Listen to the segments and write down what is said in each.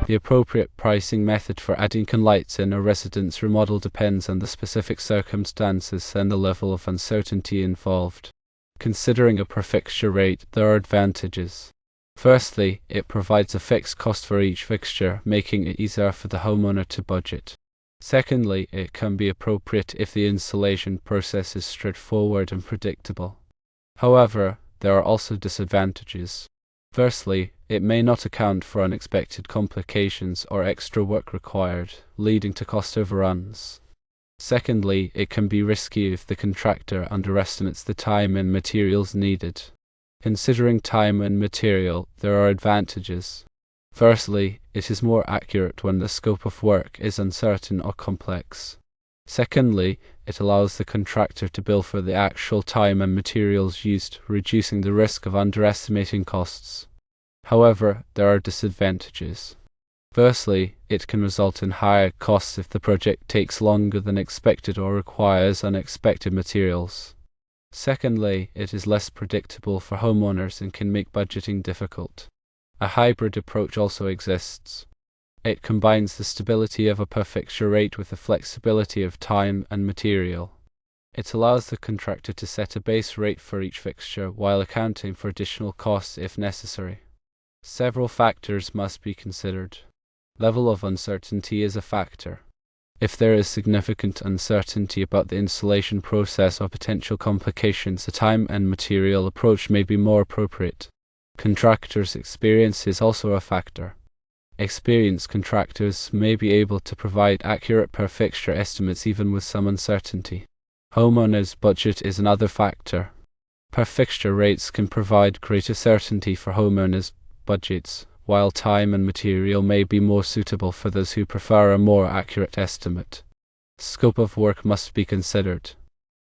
The appropriate pricing method for adding lights in a residence remodel depends on the specific circumstances and the level of uncertainty involved. Considering a per fixture rate, there are advantages. Firstly, it provides a fixed cost for each fixture, making it easier for the homeowner to budget. Secondly, it can be appropriate if the installation process is straightforward and predictable. However, there are also disadvantages. Firstly, it may not account for unexpected complications or extra work required, leading to cost overruns. Secondly, it can be risky if the contractor underestimates the time and materials needed. Considering time and material, there are advantages. Firstly, it is more accurate when the scope of work is uncertain or complex. Secondly, it allows the contractor to bill for the actual time and materials used, reducing the risk of underestimating costs. However, there are disadvantages. Firstly, it can result in higher costs if the project takes longer than expected or requires unexpected materials. Secondly, it is less predictable for homeowners and can make budgeting difficult. A hybrid approach also exists. It combines the stability of a per fixture rate with the flexibility of time and material. It allows the contractor to set a base rate for each fixture while accounting for additional costs if necessary. Several factors must be considered. Level of uncertainty is a factor. If there is significant uncertainty about the installation process or potential complications, a time and material approach may be more appropriate. Contractors' experience is also a factor. Experienced contractors may be able to provide accurate per fixture estimates even with some uncertainty. Homeowners' budget is another factor. Per fixture rates can provide greater certainty for homeowners' budgets, while time and material may be more suitable for those who prefer a more accurate estimate. Scope of work must be considered.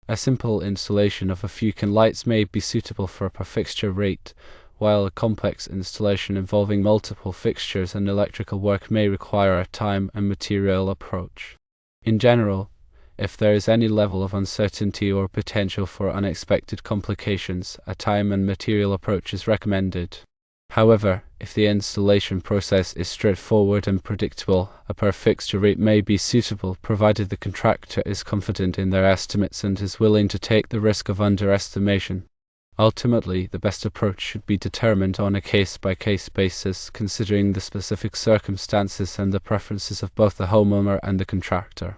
A simple installation of a few can lights may be suitable for a per fixture rate, while a complex installation involving multiple fixtures and electrical work may require a time and material approach. In general, if there is any level of uncertainty or potential for unexpected complications, a time and material approach is recommended. However, if the installation process is straightforward and predictable, a per fixture rate may be suitable provided the contractor is confident in their estimates and is willing to take the risk of underestimation. Ultimately, the best approach should be determined on a case-by-case basis, considering the specific circumstances and the preferences of both the homeowner and the contractor.